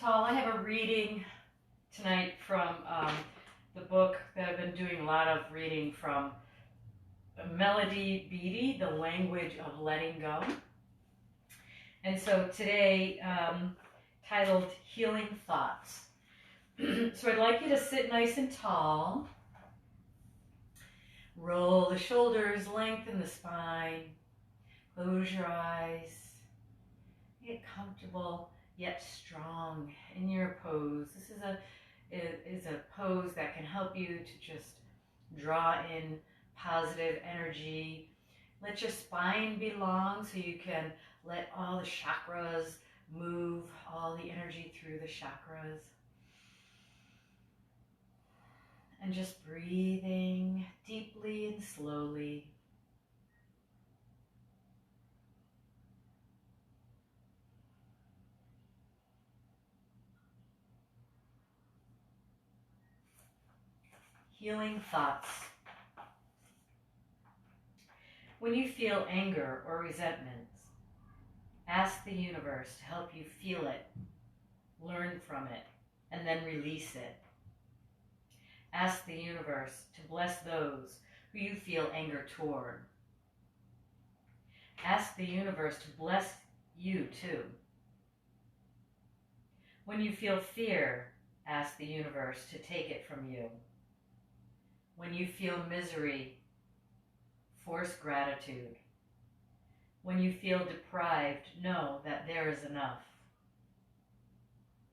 tall. I have a reading tonight from the book that I've been doing a lot of reading from, Melody Beattie, The Language of Letting Go. And so today, titled Healing Thoughts. So I'd like you to sit nice and tall. Roll the shoulders, lengthen the spine. Close your eyes. Get comfortable yet strong in your pose. This is a pose that can help you to just draw in positive energy. Let your spine be long so you can let all the chakras move, all the energy through the chakras. And just breathing deeply and slowly. Healing thoughts. When you feel anger or resentment, ask the universe to help you feel it, learn from it, and then release it. Ask the universe to bless those who you feel anger toward. Ask the universe to bless you too. When you feel fear, ask the universe to take it from you. When you feel misery, force gratitude. When you feel deprived, know that there is enough.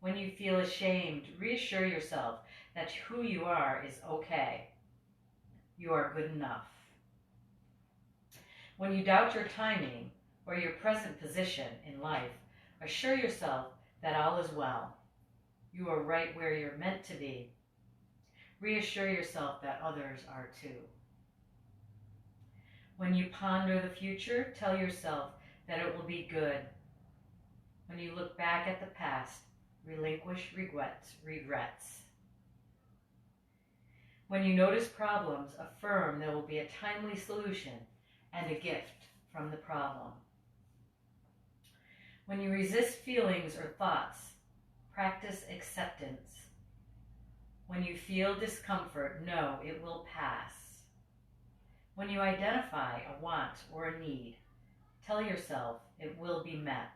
When you feel ashamed, reassure yourself that who you are is okay. You are good enough. When you doubt your timing or your present position in life, assure yourself that all is well. You are right where you're meant to be. Reassure yourself that others are too. When you ponder the future, tell yourself that it will be good. When you look back at the past, relinquish regrets. When you notice problems, affirm there will be a timely solution and a gift from the problem. When you resist feelings or thoughts, practice acceptance. When you feel discomfort, know it will pass. When you identify a want or a need, tell yourself it will be met.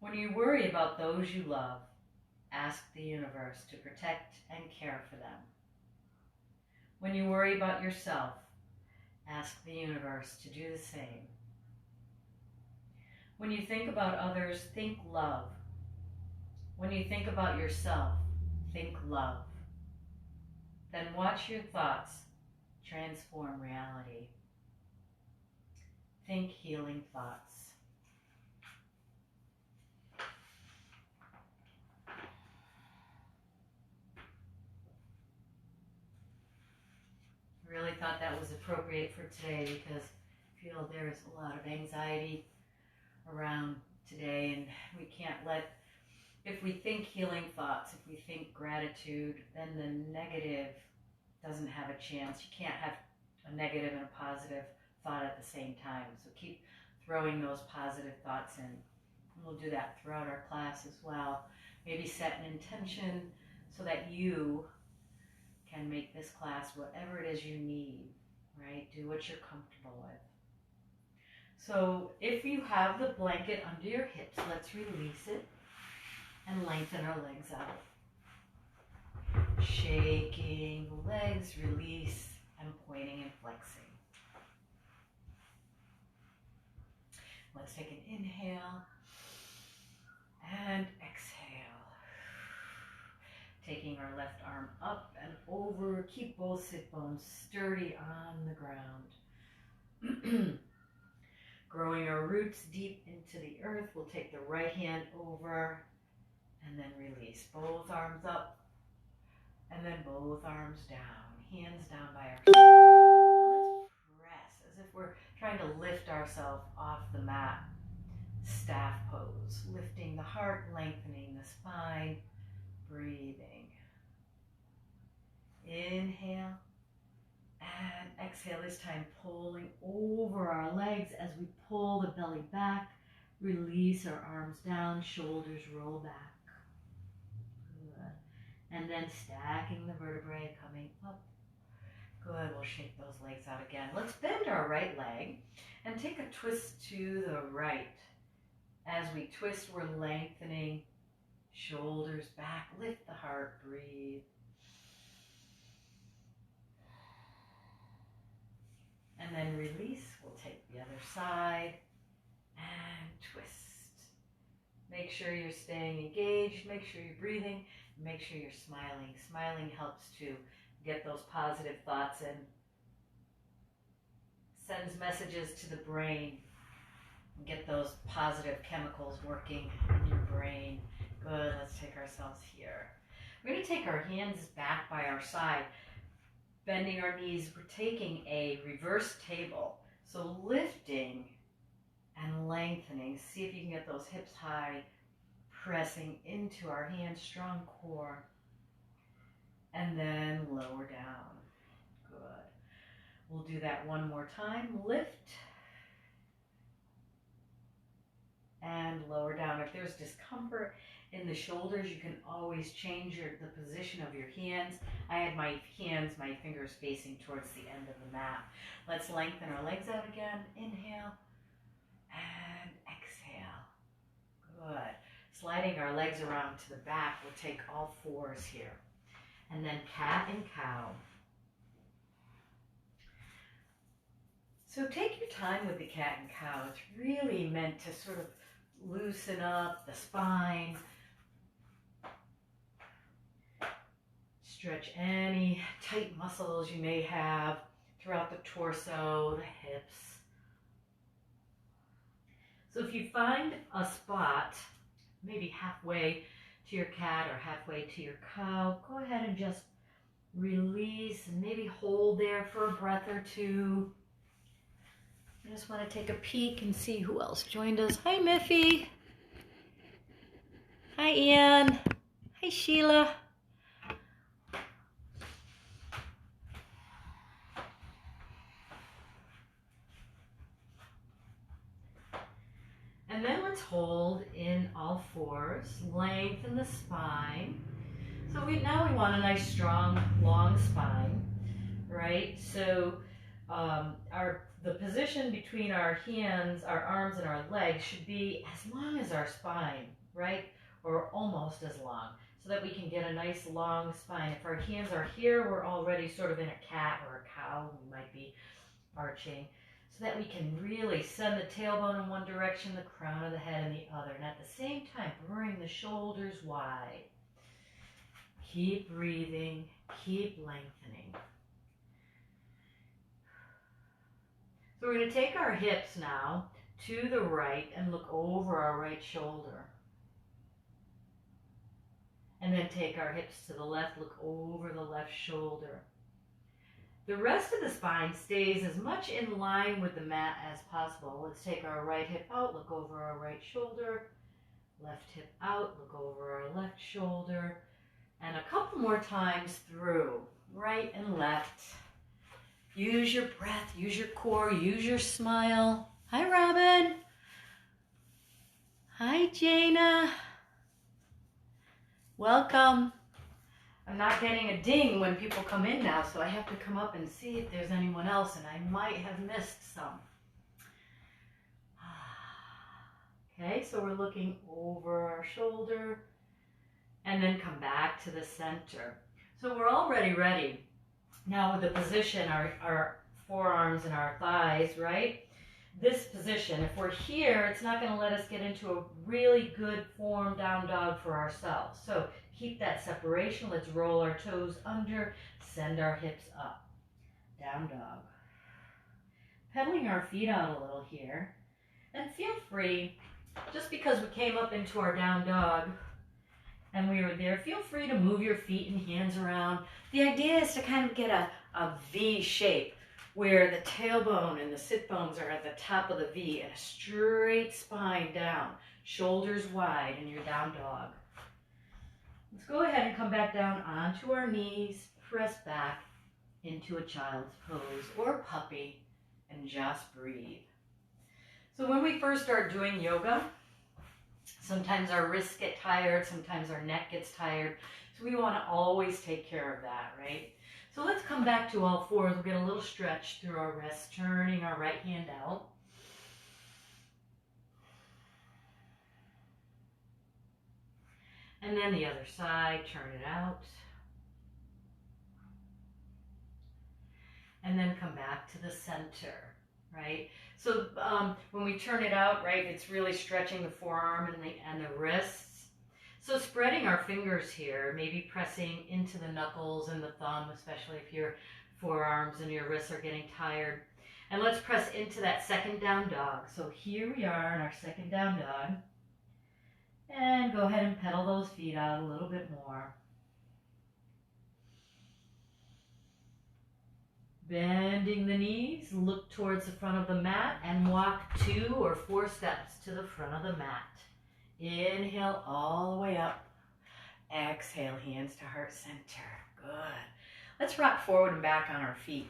When you worry about those you love, ask the universe to protect and care for them. When you worry about yourself, ask the universe to do the same. When you think about others, think love. When you think about yourself, think love. Then watch your thoughts transform reality. Think healing thoughts. I really thought that was appropriate for today because I feel there's a lot of anxiety around today, and we can't let, if we think healing thoughts, if we think gratitude, then the negative doesn't have a chance. You can't have a negative and a positive thought at the same time. So keep throwing those positive thoughts in. And we'll do that throughout our class as well. Maybe set an intention so that you can make this class whatever it is you need, right? Do what you're comfortable with. So if you have the blanket under your hips, let's release it and lengthen our legs out. Shaking the legs, release, and pointing and flexing. Let's take an inhale and exhale. Taking our left arm up and over, keep both sit bones sturdy on the ground. Growing our roots deep into the earth, we'll take the right hand over and then release. Both arms up and then both arms down. Hands down by our side. Now let's press as if we're trying to lift ourselves off the mat. Staff pose, lifting the heart, lengthening the spine, breathing. Inhale and exhale, this time pulling over our legs as we pull the belly back, Release our arms down, shoulders roll back. Good. And then stacking the vertebrae, coming up. Good, we'll shake those legs out again. Let's bend our right leg and take a twist to the right. As we twist, we're lengthening, shoulders back, lift the heart, breathe. And then release, we'll take the other side and twist. Make sure you're staying engaged, make sure you're breathing, make sure you're smiling. Smiling helps to get those positive thoughts in, sends messages to the brain, get those positive chemicals working in your brain. Good, let's take ourselves here. We're going to take our hands back by our side, bending our knees. We're taking a reverse table. So lifting and lengthening. See if you can get those hips high, pressing into our hands, strong core. And then lower down. Good. We'll do that one more time. Lift and lower down. If there's discomfort in the shoulders, you can always change the position of your hands. I had my hands, my fingers facing towards the end of the mat. Let's lengthen our legs out again. Inhale and exhale. Good. Sliding our legs around to the back. We'll take all fours here. And then cat and cow. So take your time with the cat and cow. It's really meant to sort of loosen up the spine, stretch any tight muscles you may have throughout the torso, the hips. So if you find a spot, maybe halfway to your cat or halfway to your cow, go ahead and just release and maybe hold there for a breath or two. I just want to take a peek and see who else joined us. Hi, Miffy. Hi, Ian. Hi, Sheila. And then let's hold in all fours, lengthen the spine. So now we want a nice, strong, long spine, right? So the position between our hands, our arms, and our legs should be as long as our spine, right? Or almost as long, so that we can get a nice long spine. If our hands are here, we're already sort of in a cat or a cow. We might be arching, so that we can really send the tailbone in one direction, the crown of the head in the other. And at the same time, bring the shoulders wide. Keep breathing, keep lengthening. So we're going to take our hips now to the right and look over our right shoulder. And then take our hips to the left, look over the left shoulder. The rest of the spine stays as much in line with the mat as possible. Let's take our right hip out, look over our right shoulder. Left hip out, look over our left shoulder. And a couple more times through, right and left. Use your breath, use your core, use your smile. Hi, Robin. Hi, Jana. Welcome. I'm not getting a ding when people come in now, so I have to come up and see if there's anyone else, and I might have missed some. Okay, so we're looking over our shoulder and then come back to the center. So we're already ready. Now with the position, our forearms and our thighs, right? This position, if we're here, it's not going to let us get into a really good form down dog for ourselves. So keep that separation. Let's roll our toes under, send our hips up. Down dog. Pedaling our feet out a little here. And feel free, just because we came up into our down dog and we were there, feel free to move your feet and hands around. The idea is to kind of get a V shape, where the tailbone and the sit bones are at the top of the V and a straight spine down, shoulders wide in your down dog. Let's go ahead and come back down onto our knees, press back into a child's pose or puppy, and just breathe. So when we first start doing yoga, sometimes our wrists get tired, sometimes our neck gets tired. So we want to always take care of that, right? So let's come back to all fours. We'll get a little stretch through our wrists, turning our right hand out. And then the other side, turn it out. And then come back to the center, right? So when we turn it out, right, it's really stretching the forearm and the wrists. So spreading our fingers here, maybe pressing into the knuckles and the thumb, especially if your forearms and your wrists are getting tired. And let's press into that second down dog. So here we are in our second down dog. And go ahead and pedal those feet out a little bit more. Bending the knees, look towards the front of the mat and walk 2 or 4 steps to the front of the mat. Inhale all the way up. Exhale, hands to heart center. Good. Let's rock forward and back on our feet.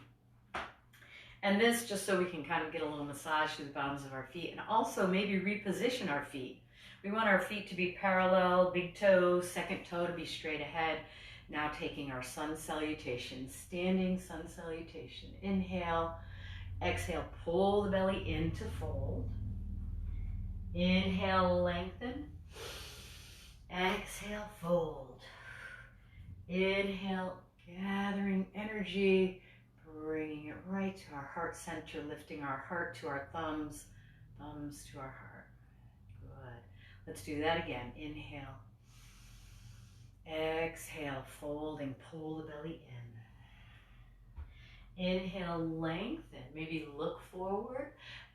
And this just so we can kind of get a little massage through the bottoms of our feet and also maybe reposition our feet. We want our feet to be parallel, big toes, second toe to be straight ahead. Now taking our sun salutation, standing sun salutation. Inhale, exhale, pull the belly into fold. Inhale, lengthen. Exhale, fold. Inhale, gathering energy, bringing it right to our heart center, lifting our heart to our thumbs, thumbs to our heart. Let's do that again. Inhale. Exhale, fold and pull the belly in. Inhale, lengthen. Maybe look forward.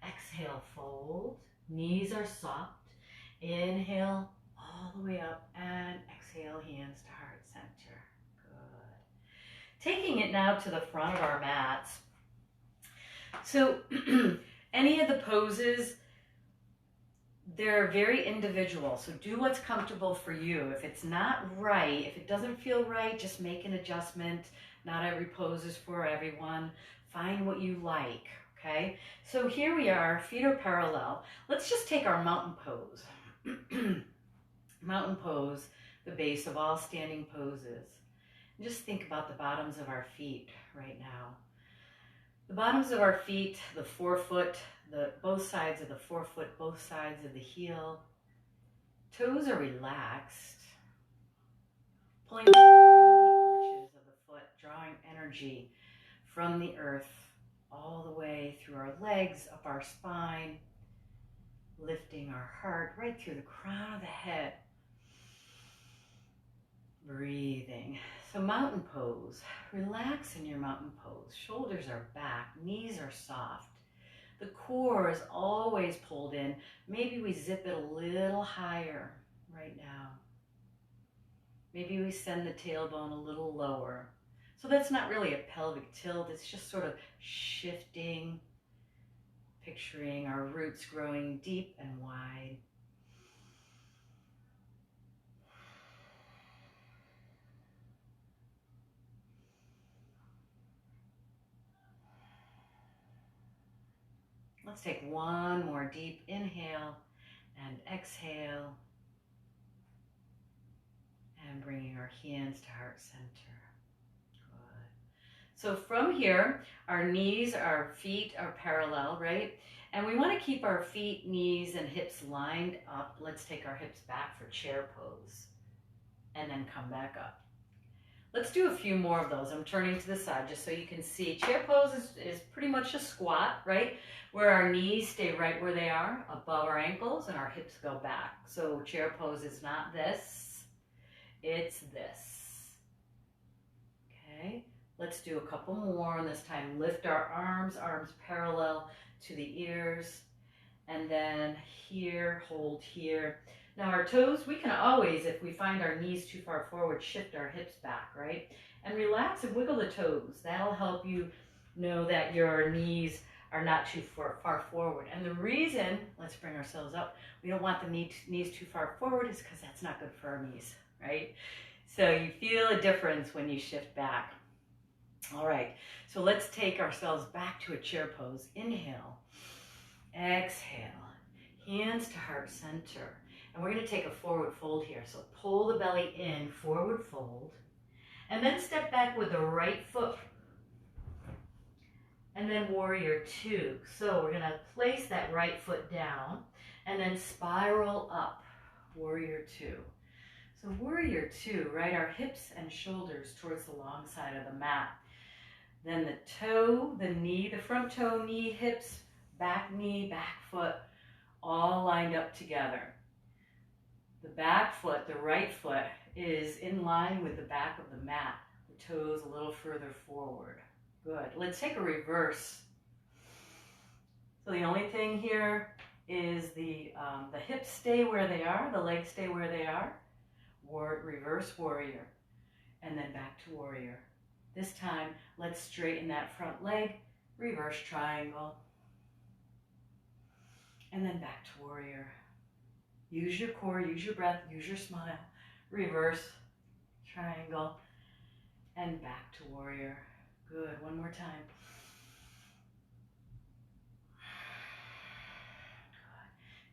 Exhale, fold. Knees are soft. Inhale, all the way up. And exhale, hands to heart center. Good. Taking it now to the front of our mats. So any of the poses, they're very individual, so do what's comfortable for you. If it's not right, if it doesn't feel right, just make an adjustment. Not every pose is for everyone. Find what you like, okay? So here we are, feet are parallel. Let's just take our mountain pose. Mountain pose, the base of all standing poses. And just think about the bottoms of our feet right now. The bottoms of our feet, the forefoot, both sides of the forefoot, both sides of the heel. Toes are relaxed. Pulling back the arches of the foot, drawing energy from the earth all the way through our legs, up our spine, lifting our heart right through the crown of the head. Breathing. So mountain pose. Relax in your mountain pose. Shoulders are back, knees are soft. The core is always pulled in. Maybe we zip it a little higher right now. Maybe we send the tailbone a little lower. So that's not really a pelvic tilt. It's just sort of shifting, picturing our roots growing deep and wide. Let's take one more deep inhale and exhale. And bringing our hands to heart center. Good. So from here, our knees, our feet are parallel, right? And we want to keep our feet, knees, and hips lined up. Let's take our hips back for chair pose. And then come back up. Let's do a few more of those. I'm turning to the side just so you can see. Chair pose is pretty much a squat, right? Where our knees stay right where they are, above our ankles, and our hips go back. So chair pose is not this, it's this. Okay, let's do a couple more, and this time lift our arms parallel to the ears, and then here, hold here. Now our toes, we can always, if we find our knees too far forward, shift our hips back, right? And relax and wiggle the toes. That'll help you know that your knees are not too far forward. And the reason, let's bring ourselves up, we don't want the knees too far forward is because that's not good for our knees, right? So you feel a difference when you shift back. All right, so let's take ourselves back to a chair pose. Inhale. Exhale. Hands to heart center. And we're going to take a forward fold here. So pull the belly in, forward fold. And then step back with the right foot. And then warrior two. So we're going to place that right foot down and then spiral up. Warrior two. So warrior two, right? Our hips and shoulders towards the long side of the mat. Then the toe, the knee, the front toe, knee, hips, back knee, back foot, all lined up together. The back foot, the right foot, is in line with the back of the mat. The toes a little further forward. Good. Let's take a reverse. So the only thing here is the hips stay where they are, the legs stay where they are. Reverse warrior, and then back to warrior. This time, let's straighten that front leg, reverse triangle, and then back to warrior. Use your core, use your breath, use your smile. Reverse triangle, and back to warrior. Good, one more time.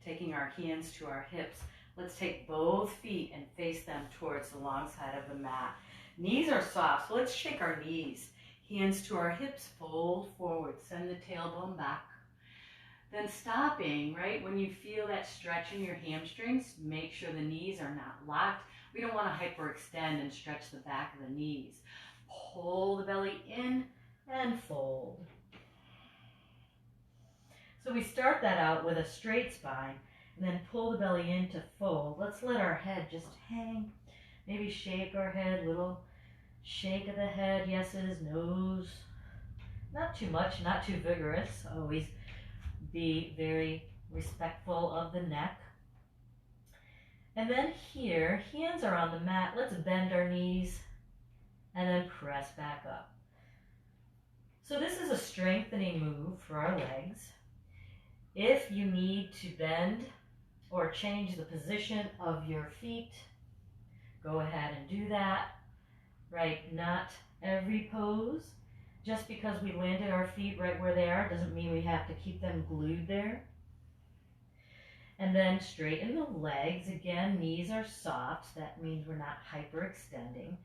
Good. Taking our hands to our hips. Let's take both feet and face them towards the long side of the mat. Knees are soft, so let's shake our knees. Hands to our hips, fold forward, send the tailbone back. Then stopping, right, when you feel that stretch in your hamstrings, make sure the knees are not locked. We don't want to hyperextend and stretch the back of the knees. Pull the belly in and fold. So we start that out with a straight spine. And then pull the belly in to fold. Let's let our head just hang. Maybe shake our head, little shake of the head, yeses, no's. Not too much, not too vigorous. Always be very respectful of the neck. And then here, hands are on the mat. Let's bend our knees and then press back up. So this is a strengthening move for our legs. If you need to bend or change the position of your feet, go ahead and do that, right? Not every pose. Just because we landed our feet right where they are doesn't mean we have to keep them glued there. And then straighten the legs. Again, knees are soft. That means we're not hyperextending.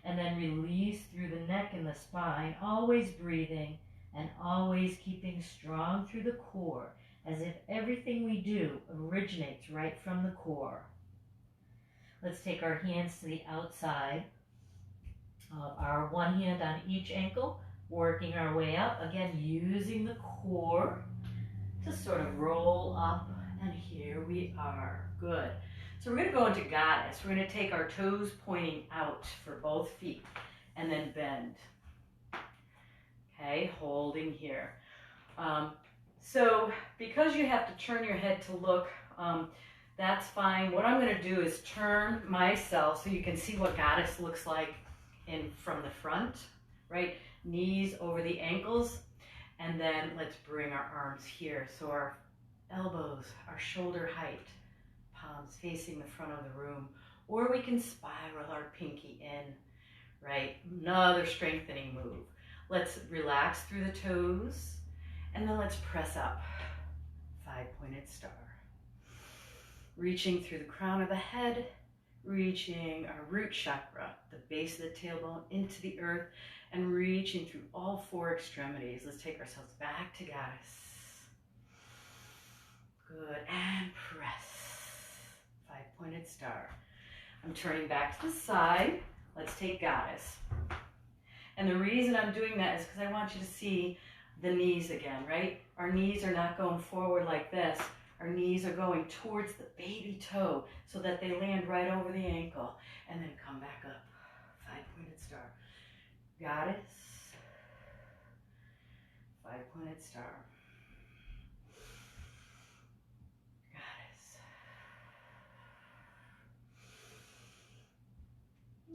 And then release through the neck and the spine, always breathing and always keeping strong through the core, as if everything we do originates right from the core. Let's take our hands to the outside of our one hand on each ankle, working our way up. Again, using the core to sort of roll up, and here we are. Good. So we're going to go into goddess. We're going to take our toes pointing out for both feet, and then bend. Okay, holding here. So because you have to turn your head to look, that's fine. What I'm going to do is turn myself so you can see what goddess looks like from the front, right? Knees over the ankles, and then let's bring our arms here. So our elbows are shoulder height, palms facing the front of the room, or we can spiral our pinky in, right? Another strengthening move. Let's relax through the toes. And then let's press up, 5-pointed star. Reaching through the crown of the head, reaching our root chakra, the base of the tailbone into the earth, and reaching through all four extremities. Let's take ourselves back to goddess. Good, and press, 5-pointed star. I'm turning back to the side. Let's take goddess. And the reason I'm doing that is because I want you to see the knees again, right? Our knees are not going forward like this. Our knees are going towards the baby toe so that they land right over the ankle, and then come back up. 5-pointed star. Goddess. 5-pointed star. Goddess.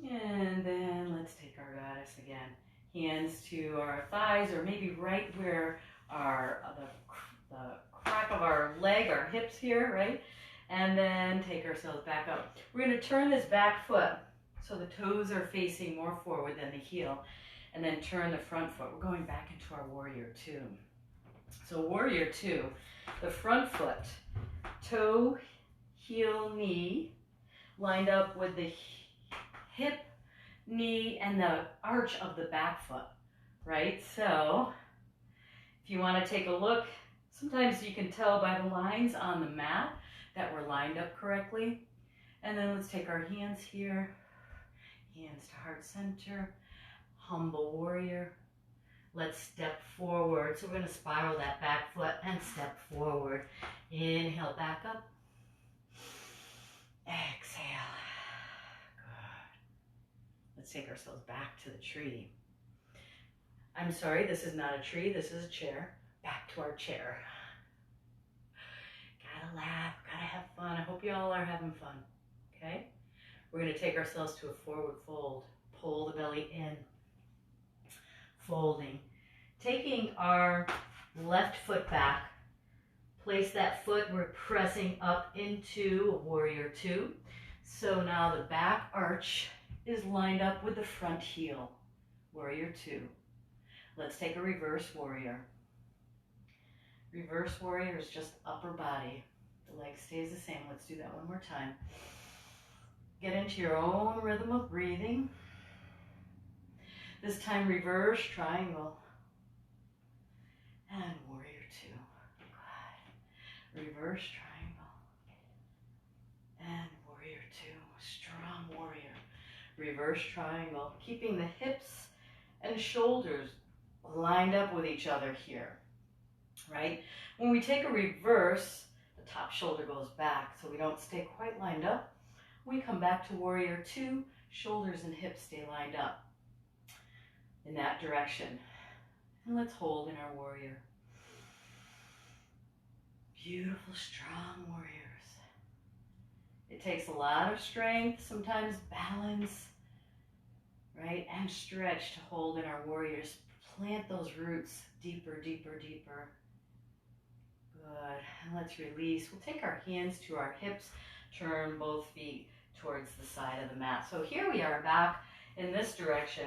And then let's take our goddess again. Hands to our thighs, or maybe right where our the crack of our leg, our hips here, right? And then take ourselves back up. We're going to turn this back foot so the toes are facing more forward than the heel, and then turn the front foot. We're going back into our warrior two. So warrior two, the front foot, toe, heel, knee, lined up with the hip, knee, and the arch of the back foot, right? So if you want to take a look, sometimes you can tell by the lines on the mat that we're lined up correctly. And then let's take our hands here, hands to heart center, humble warrior. Let's step forward. So we're going to spiral that back foot and step forward. Inhale, back up. Exhale. Good. Let's take ourselves back to the tree. I'm sorry, this is not a tree, this is a chair. Back to our chair. Gotta laugh, gotta have fun. I hope you all are having fun, okay? We're gonna take ourselves to a forward fold. Pull the belly in. Folding. Taking our left foot back, place that foot, we're pressing up into warrior two. So now the back arch is lined up with the front heel, warrior two. Let's take a reverse warrior. Reverse warrior is just upper body. The leg stays the same. Let's do that one more time. Get into your own rhythm of breathing. This time reverse triangle. And warrior two. Good. Reverse triangle. And warrior two. Strong warrior. Reverse triangle. Keeping the hips and shoulders lined up with each other here, right? When we take a reverse, the top shoulder goes back so we don't stay quite lined up. We come back to warrior two, shoulders and hips stay lined up in that direction. And let's hold in our warrior. Beautiful, strong warriors. It takes a lot of strength, sometimes balance, right? And stretch to hold in our warriors. Plant those roots deeper, deeper, deeper. Good. And let's release. We'll take our hands to our hips, turn both feet towards the side of the mat. So here we are back in this direction,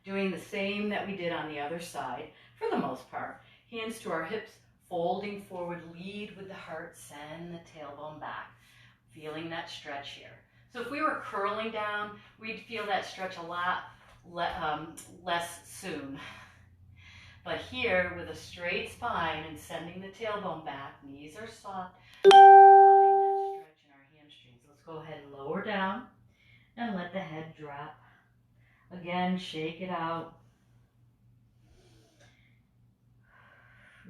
doing the same that we did on the other side for the most part. Hands to our hips, folding forward, lead with the heart, send the tailbone back. Feeling that stretch here. So if we were curling down, we'd feel that stretch a lot less soon. But here, with a straight spine and sending the tailbone back, knees are soft, that stretch in our hamstrings. Let's go ahead and lower down and let the head drop. Again, shake it out.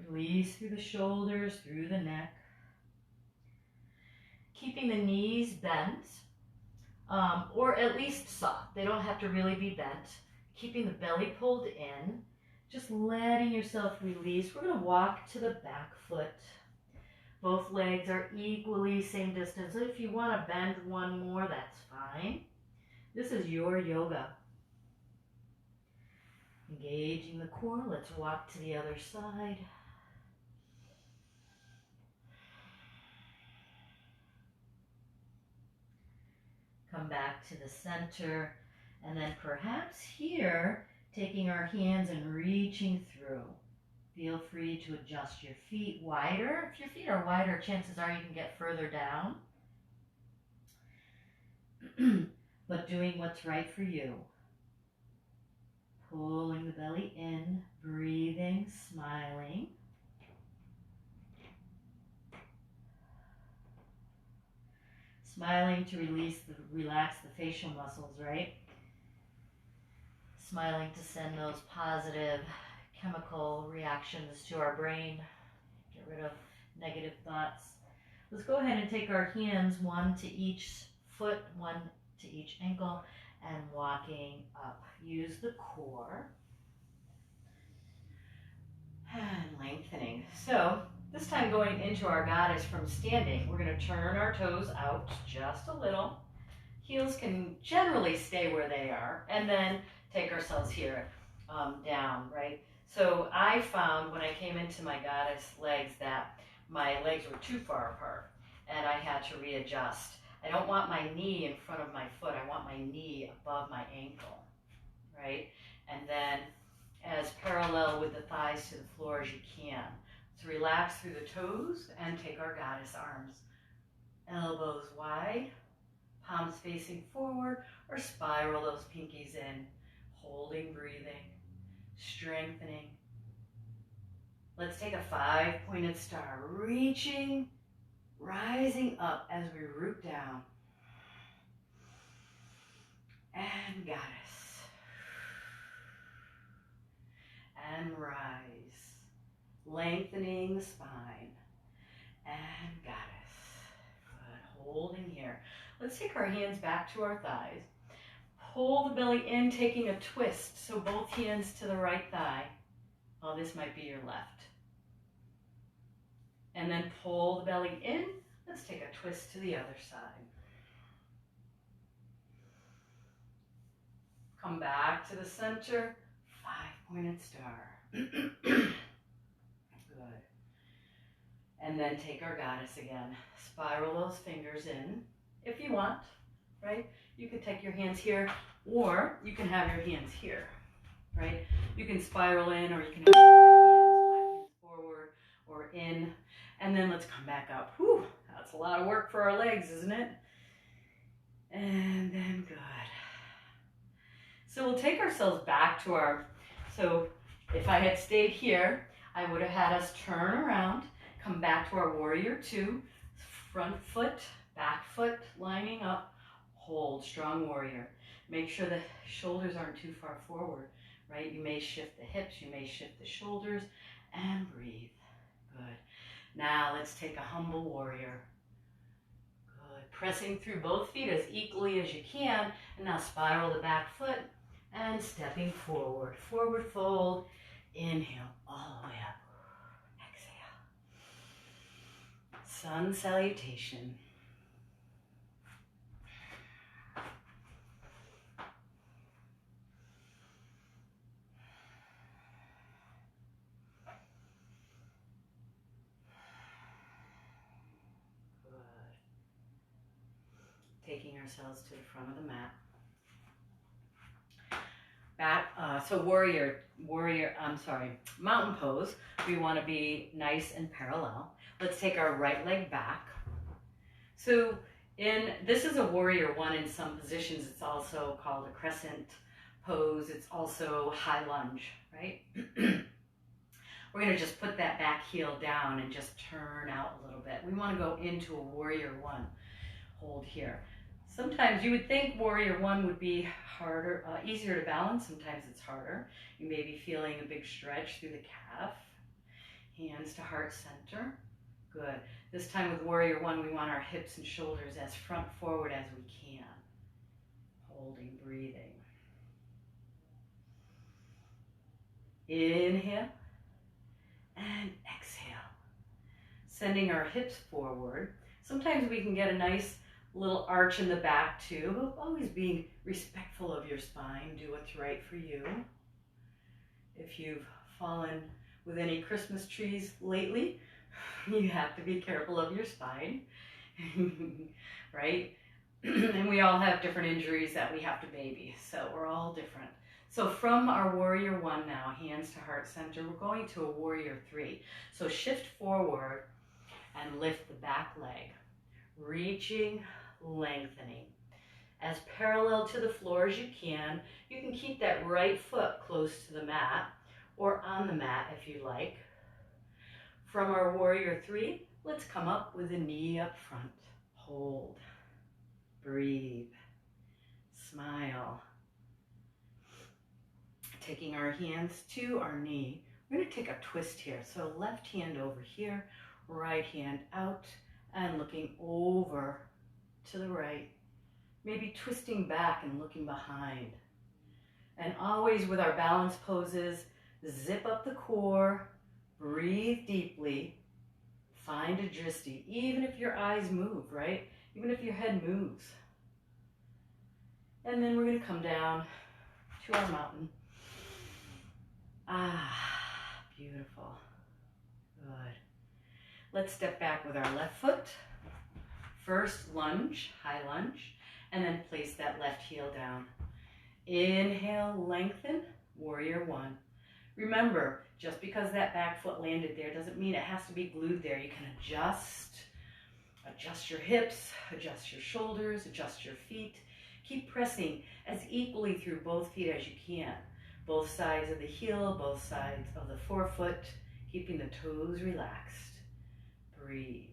Release through the shoulders, through the neck. Keeping the knees bent, or at least soft. They don't have to really be bent. Keeping the belly pulled in, just letting yourself release. We're going to walk to the back foot. Both legs are equally same distance. If you want to bend one more, that's fine. This is your yoga. Engaging the core. Let's walk to the other side. Come back to the center, and then perhaps here, taking our hands and reaching through. Feel free to adjust your feet wider. If your feet are wider, chances are you can get further down. But doing what's right for you. Pulling the belly in, breathing, smiling. Smiling to relax the facial muscles, right? Smiling to send those positive chemical reactions to our brain. Get rid of negative thoughts. Let's go ahead and take our hands, one to each foot, one to each ankle, and walking up. Use the core. And lengthening. So, this time going into our goddess from standing, we're going to turn our toes out just a little. Heels can generally stay where they are, and then take ourselves here down, right? So I found when I came into my goddess legs that my legs were too far apart, and I had to readjust. I don't want my knee in front of my foot. I want my knee above my ankle, right? And then as parallel with the thighs to the floor as you can. So relax through the toes and take our goddess arms. Elbows wide, palms facing forward, or spiral those pinkies in. Holding, breathing, strengthening. Let's take a 5-pointed star, reaching, rising up as we root down. And goddess. And rise. Lengthening the spine. And goddess. Good. Holding here. Let's take our hands back to our thighs. Pull the belly in, taking a twist. So both hands to the right thigh. Oh, this might be your left. And then pull the belly in. Let's take a twist to the other side. Come back to the center. 5-pointed star. Good. And then take our goddess again. Spiral those fingers in if you want, right? You can take your hands here, or you can have your hands here, right? You can spiral in, or you can have your hands forward or in. And then let's come back up. Whew, that's a lot of work for our legs, isn't it? And then good. So we'll take ourselves back to our, so if I had stayed here, I would have had us turn around, come back to our warrior two, front foot, back foot, lining up, hold, strong warrior. Make sure the shoulders aren't too far forward, right? You may shift the hips, you may shift the shoulders, and breathe. Good. Now let's take a humble warrior. Good. Pressing through both feet as equally as you can, and now spiral the back foot, and stepping forward. Forward fold, inhale, all the way up. Exhale. Sun salutation. Taking ourselves to the front of the mat. Back, mountain pose. We want to be nice and parallel. Let's take our right leg back. So this is a warrior one in some positions. It's also called a crescent pose. It's also high lunge, right? We're going to just put that back heel down and just turn out a little bit. We want to go into a warrior one. Hold here. Sometimes you would think warrior one would be harder, easier to balance. Sometimes it's harder. You may be feeling a big stretch through the calf. Hands to heart center. Good. This time with warrior one, we want our hips and shoulders as front forward as we can. Holding, breathing. Inhale and exhale. Sending our hips forward. Sometimes we can get a nice little arch in the back too. Always being respectful of your spine. Do what's right for you. If you've fallen with any Christmas trees lately, you have to be careful of your spine, right? And we all have different injuries that we have to baby, so we're all different. So from our warrior one now, hands to heart center, we're going to a warrior three. So shift forward and lift the back leg, reaching, lengthening. As parallel to the floor as you can. You can keep that right foot close to the mat or on the mat if you like. From our warrior three, let's come up with a knee up front. Hold, breathe, smile. Taking our hands to our knee, we're going to take a twist here. So left hand over here, right hand out, and looking over to the right. Maybe twisting back and looking behind. And always with our balance poses, zip up the core, breathe deeply, find a drishti, even if your eyes move, right? Even if your head moves. And then we're going to come down to our mountain. Beautiful. Good. Let's step back with our left foot. First lunge, high lunge, and then place that left heel down. Inhale, lengthen, warrior one. Remember, just because that back foot landed there doesn't mean it has to be glued there. You can adjust your hips, adjust your shoulders, adjust your feet. Keep pressing as equally through both feet as you can. Both sides of the heel, both sides of the forefoot, keeping the toes relaxed. Breathe.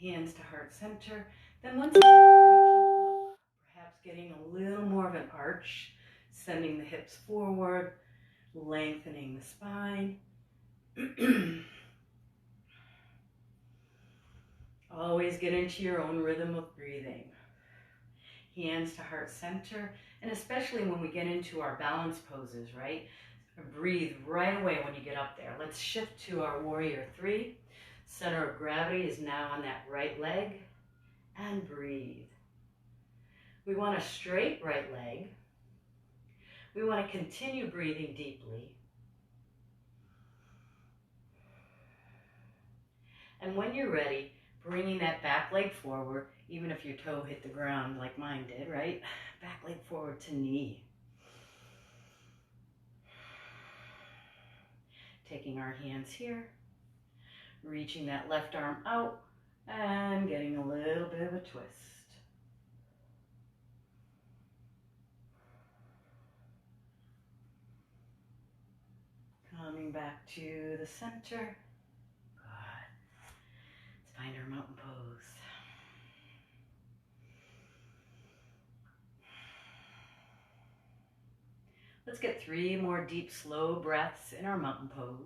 Hands to heart center. Then once again, reaching up, perhaps getting a little more of an arch, sending the hips forward, lengthening the spine. Always get into your own rhythm of breathing. Hands to heart center, and especially when we get into our balance poses, right? Breathe right away when you get up there. Let's shift to our warrior three. Center of gravity is now on that right leg, and breathe. We want a straight right leg. We want to continue breathing deeply. And when you're ready, bringing that back leg forward, even if your toe hit the ground like mine did, right? Back leg forward to knee. Taking our hands here, reaching that left arm out, and getting a little bit of a twist. Coming back to the center. Good. Let's find our mountain pose. Let's get 3 more deep, slow breaths in our mountain pose.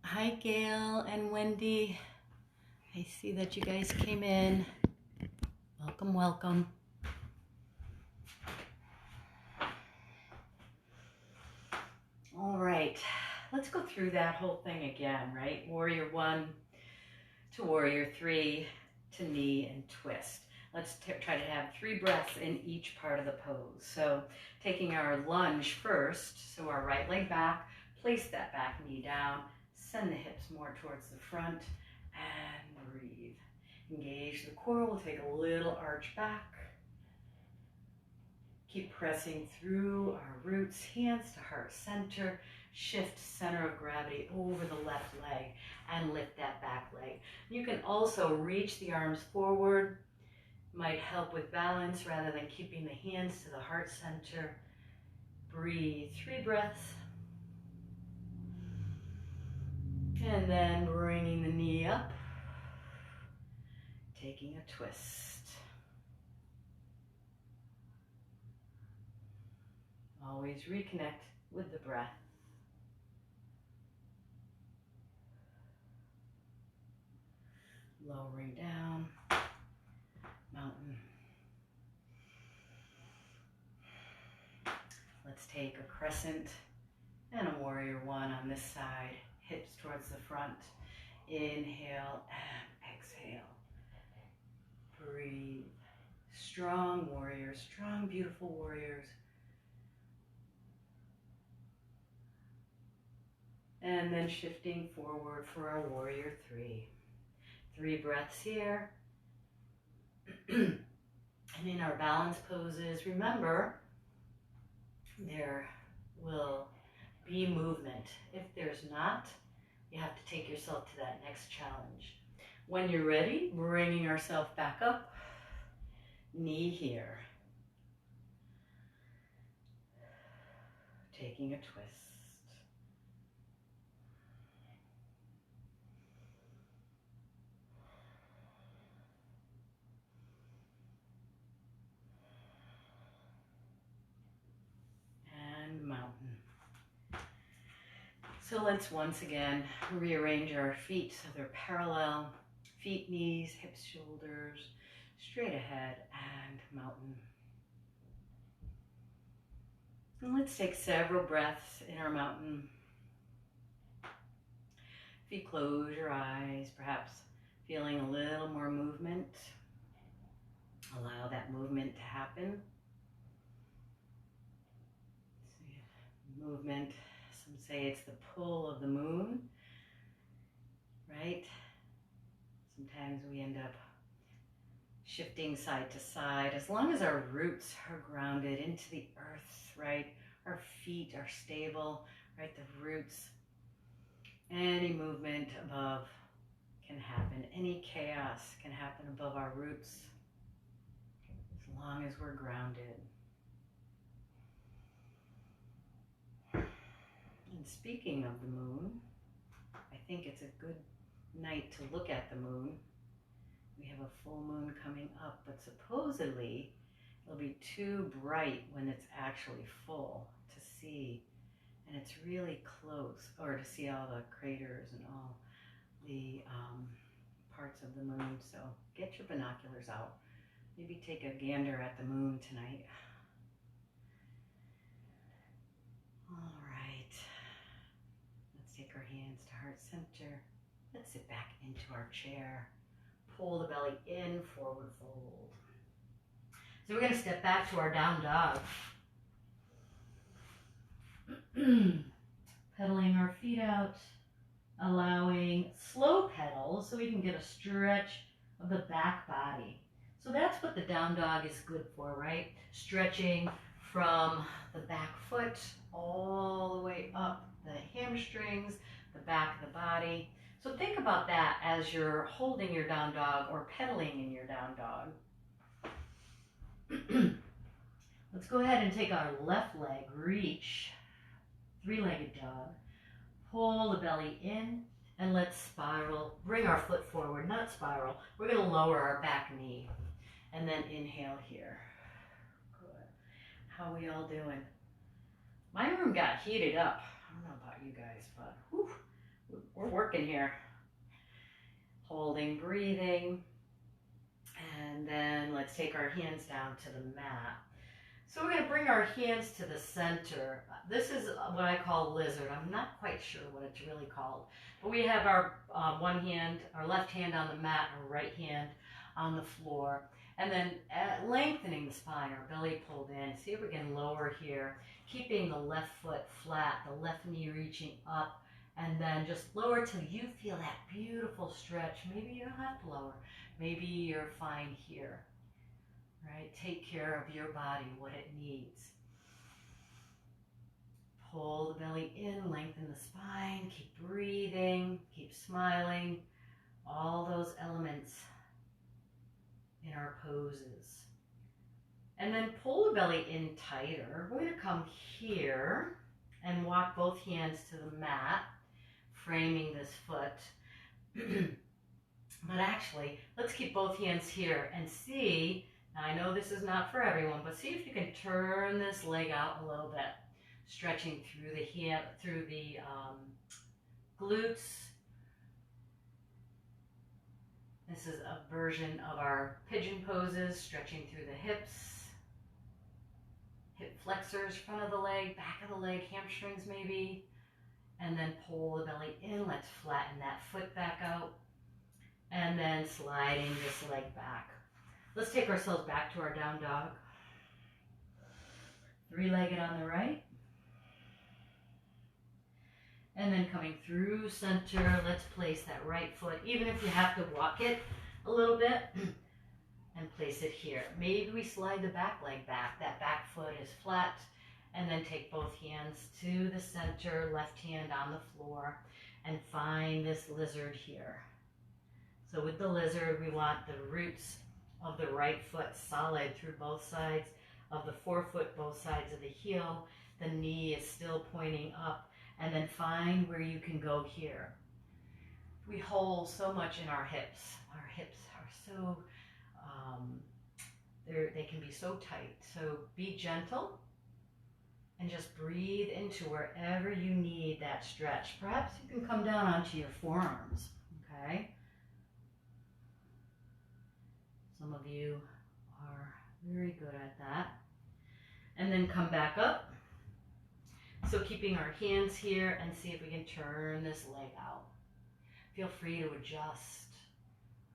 Hi, Gail and Wendy. I see that you guys came in. Welcome, welcome. All right, let's go through that whole thing again, right? Warrior one to warrior three to knee and twist. Let's try to have 3 breaths in each part of the pose. So taking our lunge first, so our right leg back, place that back knee down, send the hips more towards the front, and breathe. Engage the core, we'll take a little arch back. Keep pressing through our roots, hands to heart center, shift center of gravity over the left leg and lift that back leg. You can also reach the arms forward, might help with balance rather than keeping the hands to the heart center. Breathe, 3 breaths. And then bringing the knee up, taking a twist. Always reconnect with the breath. Lowering down, mountain. Let's take a crescent and a warrior one on this side. Hips towards the front. Inhale and exhale. Breathe. Strong warriors, strong, beautiful warriors. And then shifting forward for our warrior three. 3 breaths here. And in our balance poses, remember, there will be movement. If there's not, you have to take yourself to that next challenge. When you're ready, bringing ourselves back up, knee here. Taking a twist. And mountain. So let's once again rearrange our feet so they're parallel. Feet, knees, hips, shoulders, straight ahead, and mountain. And let's take several breaths in our mountain. If you close your eyes, perhaps feeling a little more movement, allow that movement to happen. Movement, some say it's the pull of the moon. right? Sometimes we end up shifting side to side. As long as our roots are grounded into the earth, right? Our feet are stable, right? The roots. Any movement above can happen. Any chaos can happen above our roots as long as we're grounded. And speaking of the moon, I think it's a good night to look at the moon. We have a full moon coming up, but supposedly it'll be too bright when it's actually full to see. And it's really close, or to see all the craters and all the parts of the moon. So get your binoculars out. Maybe take a gander at the moon tonight. All right. Let's take our hands to heart center. Let's sit back into our chair. Pull the belly in, forward fold. So we're going to step back to our down dog. Pedaling our feet out, allowing slow pedals so we can get a stretch of the back body. So that's what the down dog is good for, right? Stretching from the back foot all the way up the hamstrings, the back of the body. So think about that as you're holding your down dog or pedaling in your down dog. Let's go ahead and take our left leg, reach, three-legged dog. Pull the belly in and let's spiral. Bring our foot forward, not spiral. We're going to lower our back knee and then inhale here. Good. How we all doing? My room got heated up. I don't know about you guys, but whew, we're working here. Holding, breathing. And then let's take our hands down to the mat. So we're going to bring our hands to the center. This is what I call lizard. I'm not quite sure what it's really called. But we have our one hand, our left hand on the mat, our right hand on the floor. And then lengthening the spine, our belly pulled in. See if we can lower here, keeping the left foot flat, the left knee reaching up. And then just lower till you feel that beautiful stretch. Maybe you don't have to lower. Maybe you're fine here. Right? Take care of your body, what it needs. Pull the belly in, lengthen the spine, keep breathing, keep smiling. All those elements in our poses. And then pull the belly in tighter. We're going to come here and walk both hands to the mat, framing this foot. But actually, let's keep both hands here and see. I know this is not for everyone, but see if you can turn this leg out a little bit, stretching through the hip, through the glutes. This is a version of our pigeon poses, stretching through the hips, hip flexors, front of the leg, back of the leg, hamstrings maybe, and then pull the belly in. Let's flatten that foot back out, and then sliding this leg back. Let's take ourselves back to our down dog. Three-legged on the right. And then coming through center, let's place that right foot, even if you have to walk it a little bit, and place it here. Maybe we slide the back leg back. That back foot is flat. And then take both hands to the center, left hand on the floor, and find this lizard here. So with the lizard, we want the roots of the right foot solid through both sides of the forefoot, both sides of the heel. The knee is still pointing up, and then find where you can go here. We hold so much in our hips. Our hips are so, they can be so tight. So be gentle and just breathe into wherever you need that stretch. Perhaps you can come down onto your forearms, okay? Some of you are very good at that. And then come back up. So keeping our hands here, and see if we can turn this leg out. Feel free to adjust,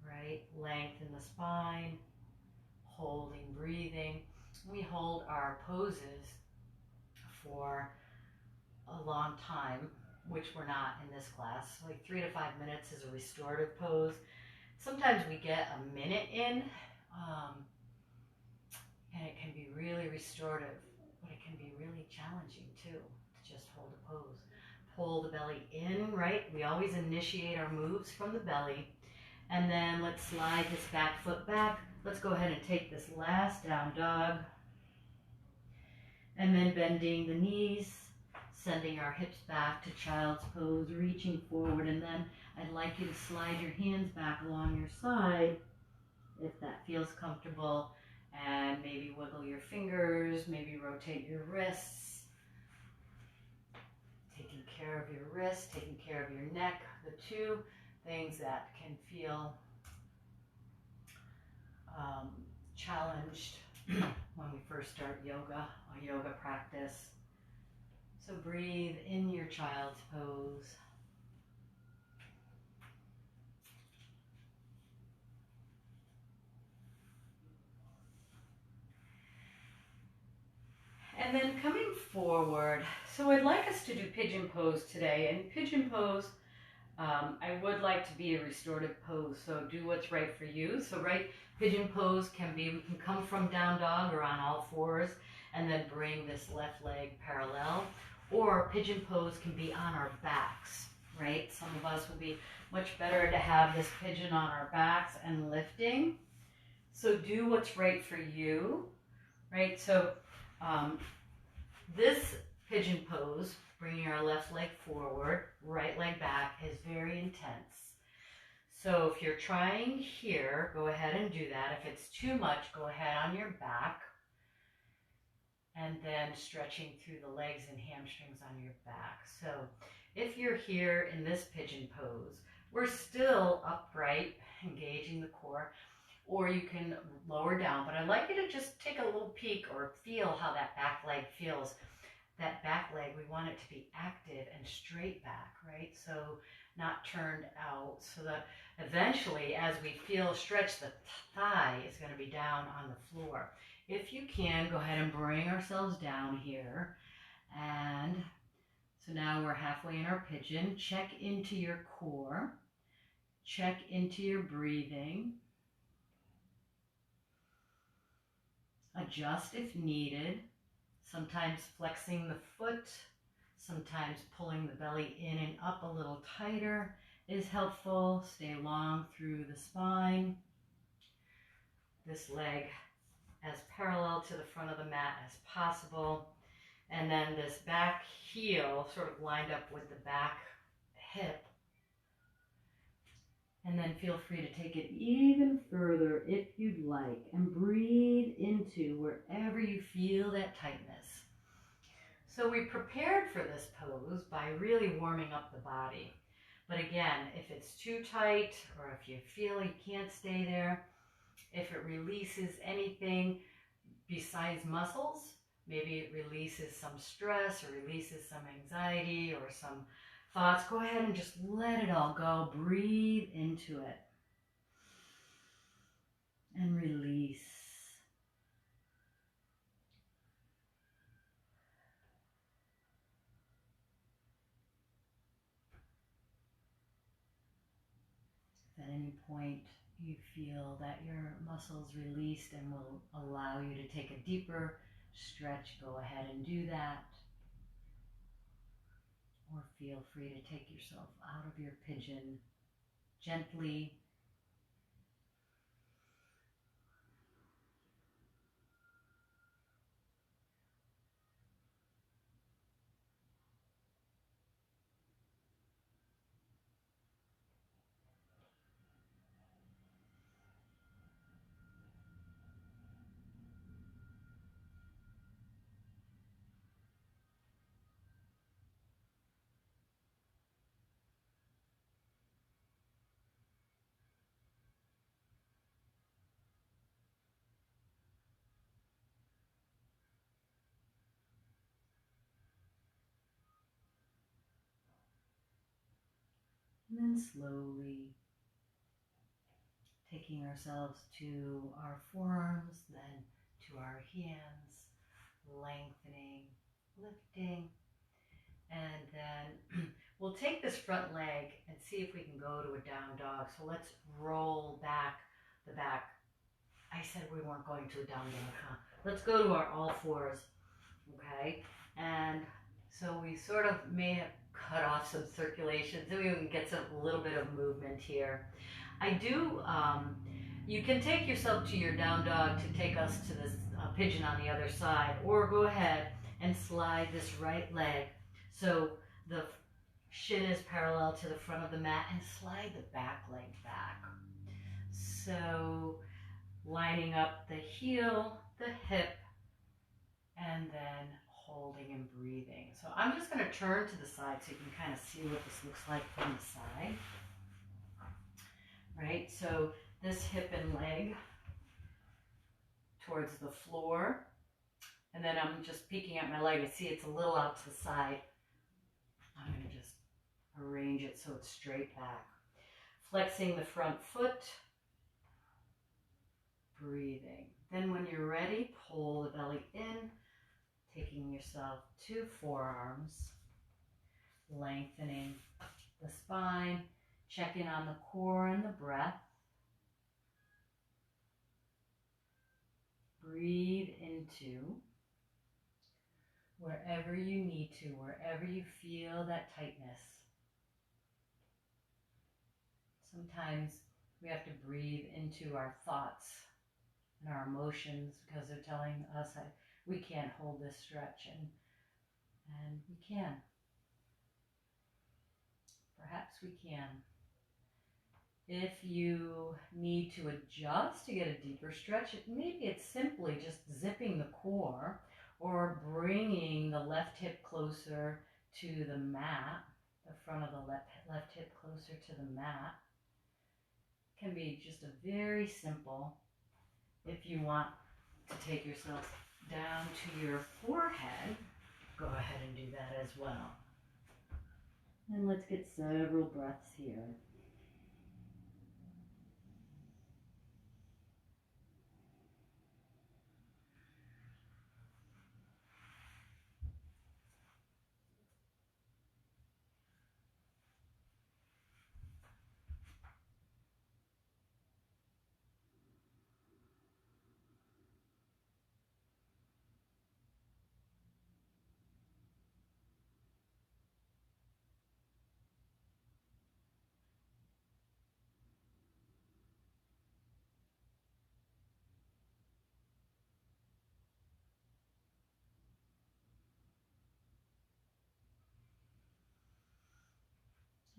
right? Lengthen the spine, holding, breathing. We hold our poses for a long time. which we're not in this class. Like 3 to 5 minutes is a restorative pose. Sometimes we get a minute in, and it can be really restorative, but it can be really challenging too to just hold a pose. Pull the belly in, right? We always initiate our moves from the belly. And then let's slide this back foot back. Let's go ahead and take this last down dog. And then bending the knees, sending our hips back to child's pose, reaching forward. And then I'd like you to slide your hands back along your side if that feels comfortable. And maybe wiggle your fingers, maybe rotate your wrists. Taking care of your wrists, taking care of your neck, the two things that can feel challenged when we first start yoga, a yoga practice. So breathe in your child's pose. And then coming forward, so I'd like us to do pigeon pose today. And pigeon pose, I would like to be a restorative pose, so do what's right for you. So pigeon pose can be, we can come from down dog or on all fours and then bring this left leg parallel. Or pigeon pose can be on our backs, right? Some of us will be much better to have this pigeon on our backs and lifting. So do what's right for you, right? So this pigeon pose, bringing our left leg forward, right leg back, is very intense. So if you're trying here, go ahead and do that. If it's too much, go ahead on your back. And then stretching through the legs and hamstrings on your back. So if you're here in this pigeon pose, we're still upright, engaging the core, or you can lower down. But I'd like you to just take a little peek or feel how that back leg feels. That back leg, we want it to be active and straight back, right? So not turned out, so that eventually as we feel stretch, the thigh is going to be down on the floor. If you can, go ahead and bring ourselves down here. And so now we're halfway in our pigeon. Check into your core. Check into your breathing. Adjust if needed. Sometimes flexing the foot, sometimes pulling the belly in and up a little tighter is helpful. Stay long through the spine. This leg as parallel to the front of the mat as possible. And then this back heel sort of lined up with the back hip. And then feel free to take it even further if you'd like, and breathe into wherever you feel that tightness. So we prepared for this pose by really warming up the body. But again, if it's too tight or if you feel you can't stay there, if it releases anything besides muscles, maybe it releases some stress or releases some anxiety or some thoughts, go ahead and just let it all go. Breathe into it. And release. If at any point you feel that your muscles released and will allow you to take a deeper stretch, go ahead and do that. Or feel free to take yourself out of your pigeon gently. And then slowly taking ourselves to our forearms, then to our hands, lengthening, lifting, and then we'll take this front leg and see if we can go to a down dog. So let's roll back the back. I said we weren't going to a down dog, huh? Let's go to our all fours, okay? And so we sort of may have cut off some circulation so we can get some little bit of movement here. I do, you can take yourself to your down dog to take us to this pigeon on the other side, or go ahead and slide this right leg so the shin is parallel to the front of the mat, and slide the back leg back. So lining up the heel, the hip, and then holding and breathing. So I'm just going to turn to the side so you can kind of see what this looks like from the side. Right, so this hip and leg towards the floor. And then I'm just peeking at my leg. I see it's a little out to the side. I'm going to just arrange it so it's straight back. Flexing the front foot. Breathing. Then when you're ready, pull the belly in, taking yourself to forearms, lengthening the spine, check in on the core and the breath. Breathe into wherever you need to, wherever you feel that tightness. Sometimes we have to breathe into our thoughts and our emotions because they're telling us that we can't hold this stretch, and we can. Perhaps we can. If you need to adjust to get a deeper stretch, maybe it's simply just zipping the core or bringing the left hip closer to the mat, the front of the left hip closer to the mat. It can be just a very simple. If you want to take yourself down to your forehead, go ahead and do that as well. And let's get several breaths here.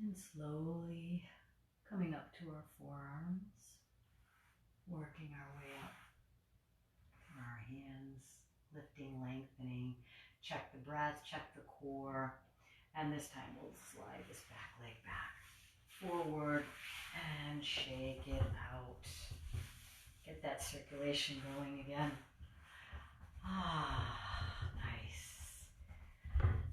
And slowly coming up to our forearms, working our way up from our hands, lifting, lengthening. Check the breath, check the core. And this time we'll slide this back leg back, forward, and shake it out. Get that circulation going again. Nice.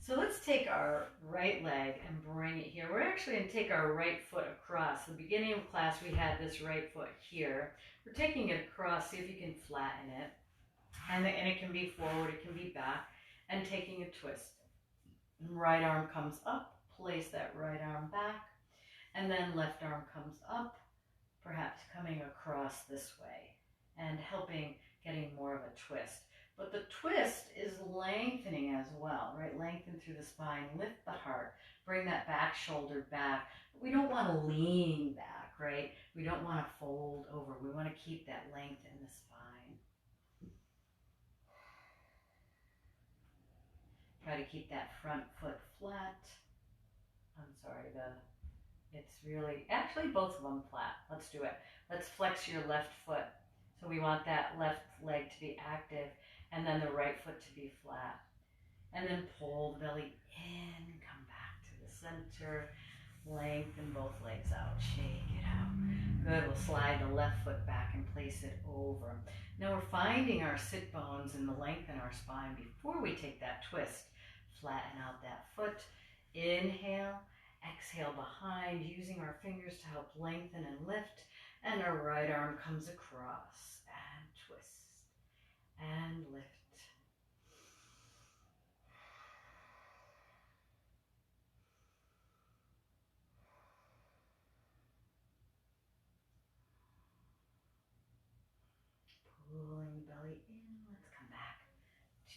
So let's take our right leg and bring it here. We're actually going to take our right foot across. The beginning of class we had this right foot here. We're taking it across, see if you can flatten it. And it can be forward, it can be back, and taking a twist. Right arm comes up, place that right arm back, and then left arm comes up, perhaps coming across this way and helping getting more of a twist. But the twist is lengthening as well, right? Lengthen through the spine, lift the heart, bring that back shoulder back. But we don't want to lean back, right? We don't want to fold over. We want to keep that length in the spine. Try to keep that front foot flat. I'm sorry, it's really, actually both of them flat. Let's do it. Let's flex your left foot. So we want that left leg to be active and then the right foot to be flat. And then pull the belly in, come back to the center, lengthen both legs out, shake it out. Good, we'll slide the left foot back and place it over. Now we're finding our sit bones and the length in our spine before we take that twist. Flatten out that foot, inhale, exhale behind, using our fingers to help lengthen and lift, and our right arm comes across, and twist, and lift.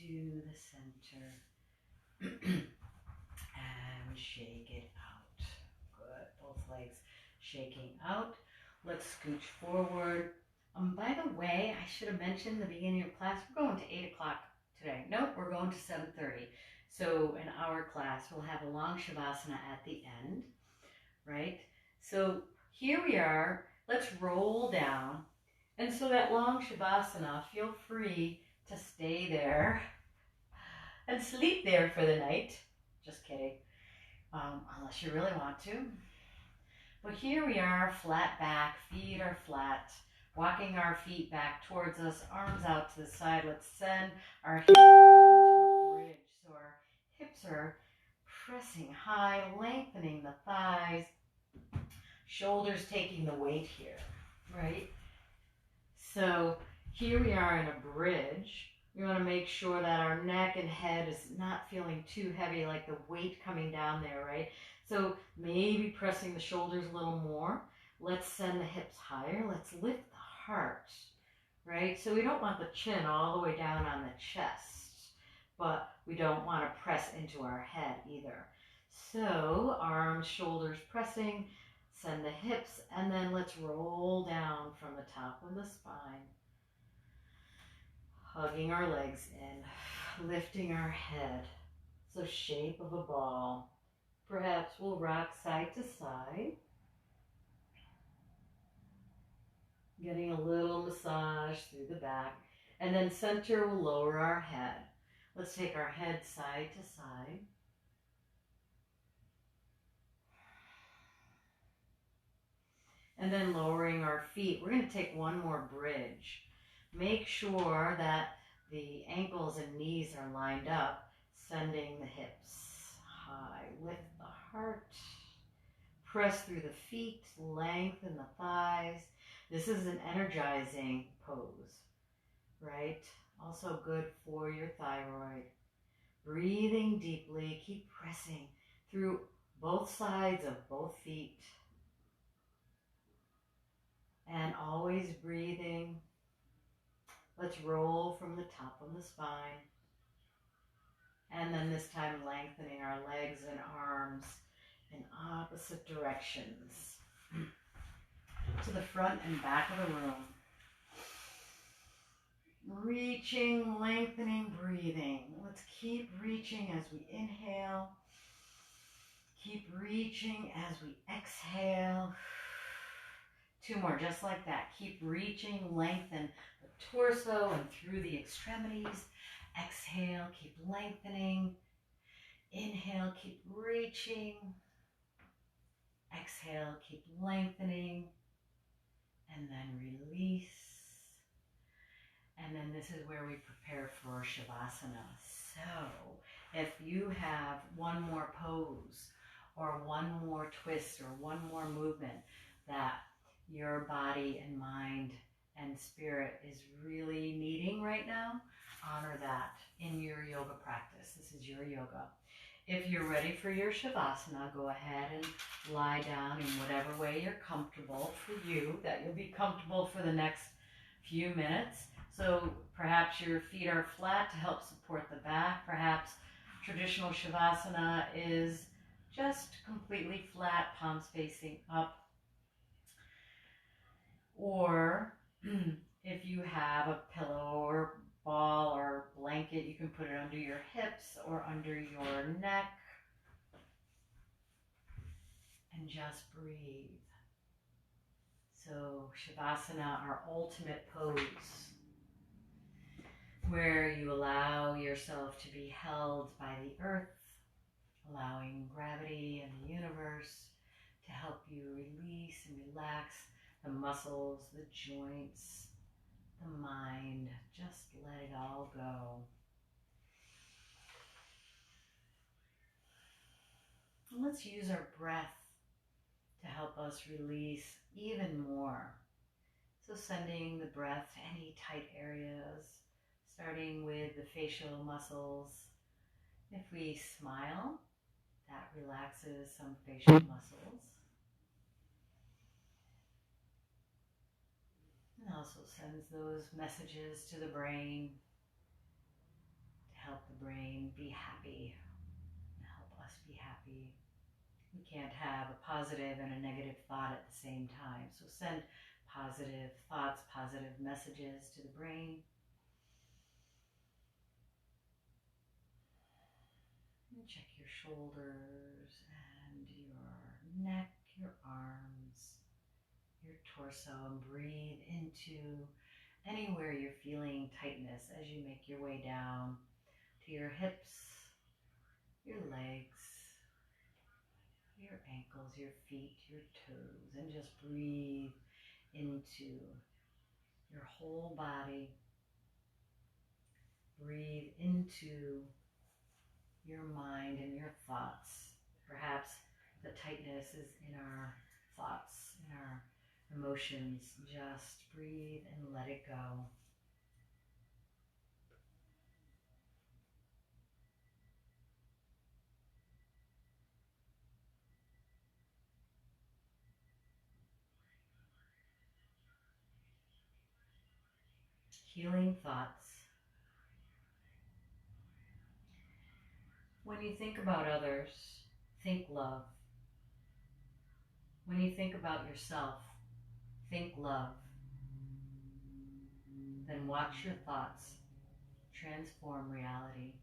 to the center. And shake it out. Good. Both legs shaking out. Let's scooch forward. By the way, I should have mentioned the beginning of class, we're going to 8 o'clock today. Nope, we're going to 7:30. So in our class, we'll have a long Shavasana at the end, right? So here we are. Let's roll down. And so that long Shavasana, feel free to stay there and sleep there for the night. Just kidding. Unless you really want to. But here we are, flat back, feet are flat, walking our feet back towards us, arms out to the side. Let's send our hips into a bridge. So our hips are pressing high, lengthening the thighs, shoulders taking the weight here, right? So here we are in a bridge. We want to make sure that our neck and head is not feeling too heavy, like the weight coming down there, right? So maybe pressing the shoulders a little more. Let's send the hips higher. Let's lift the heart, right? So we don't want the chin all the way down on the chest, but we don't want to press into our head either. So arms, shoulders pressing, send the hips, and then let's roll down from the top of the spine. Hugging our legs in, lifting our head. So shape of a ball. Perhaps we'll rock side to side. Getting a little massage through the back. And then center will lower our head. Let's take our head side to side. And then lowering our feet. We're going to take one more bridge. Make sure that the ankles and knees are lined up, sending the hips high. Lift the heart. Press through the feet, lengthen the thighs. This is an energizing pose, right? Also good for your thyroid. Breathing deeply, keep pressing through both sides of both feet. And always breathing. Let's roll from the top of the spine. And then this time lengthening our legs and arms in opposite directions. To the front and back of the room. Reaching, lengthening, breathing. Let's keep reaching as we inhale. Keep reaching as we exhale. 2 more, just like that. Keep reaching, lengthen the torso and through the extremities. Exhale, keep lengthening. Inhale, keep reaching. Exhale, keep lengthening. And then release. And then this is where we prepare for Shavasana. So if you have one more pose or one more twist or one more movement that your body and mind and spirit is really needing right now, honor that in your yoga practice. This is your yoga. If you're ready for your Shavasana, go ahead and lie down in whatever way you're comfortable for you, that you'll be comfortable for the next few minutes. So perhaps your feet are flat to help support the back. Perhaps traditional Shavasana is just completely flat, palms facing up. Or if you have a pillow or ball or blanket, you can put it under your hips or under your neck. And just breathe. So Shavasana, our ultimate pose, where you allow yourself to be held by the earth, allowing gravity and the universe to help you release and relax the muscles, the joints, the mind. Just let it all go. And let's use our breath to help us release even more. So sending the breath to any tight areas, starting with the facial muscles. If we smile, that relaxes some facial muscles. And also sends those messages to the brain to help the brain be happy and help us be happy. We can't have a positive and a negative thought at the same time. So send positive thoughts, positive messages to the brain. And check your shoulders and your neck, your arms, your torso, and breathe into anywhere you're feeling tightness as you make your way down to your hips, your legs, your ankles, your feet, your toes, and just breathe into your whole body. Breathe into your mind and your thoughts. Perhaps the tightness is in our thoughts, in our emotions. Just breathe and let it go. Healing thoughts. When you think about others, think love. When you think about yourself, think love. Then watch your thoughts transform reality.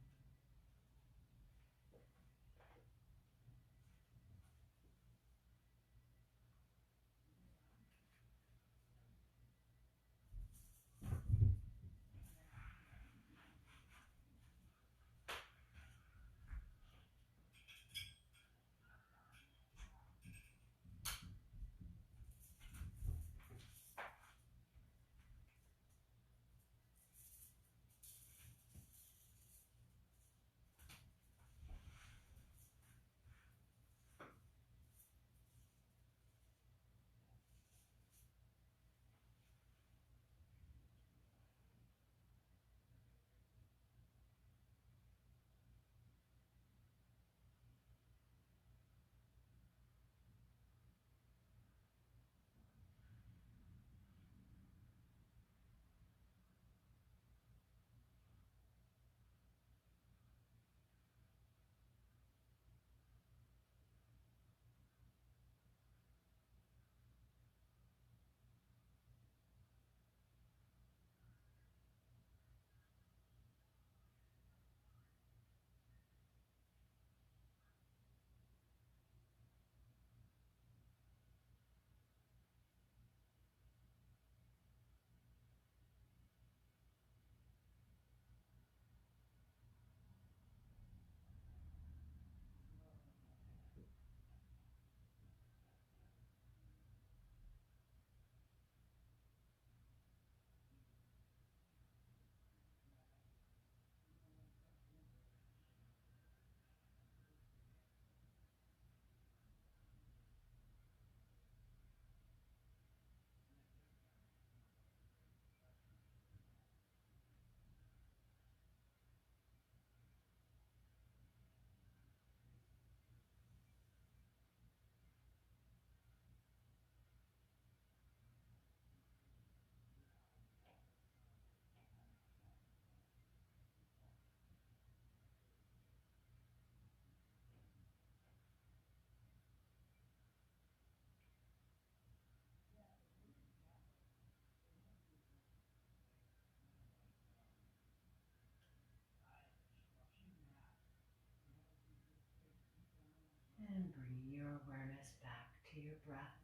And bring your awareness back to your breath,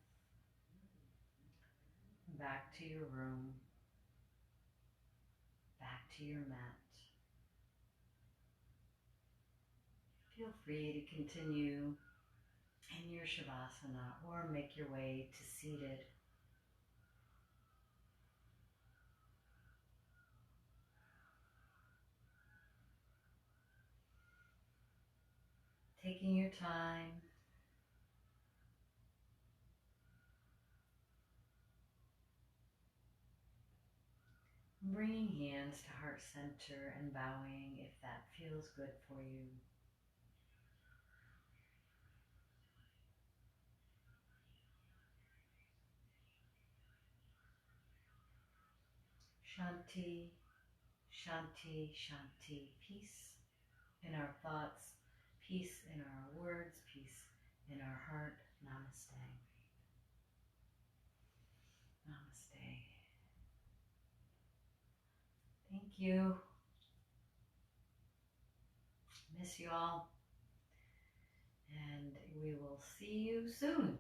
back to your room, back to your mat. Feel free to continue in your Shavasana or make your way to seated. Taking your time, bringing hands to heart center and bowing if that feels good for you. Shanti, Shanti, Shanti, peace in our thoughts, peace in our words, peace in our heart. Namaste. Namaste. Thank you. Miss you all. And we will see you soon.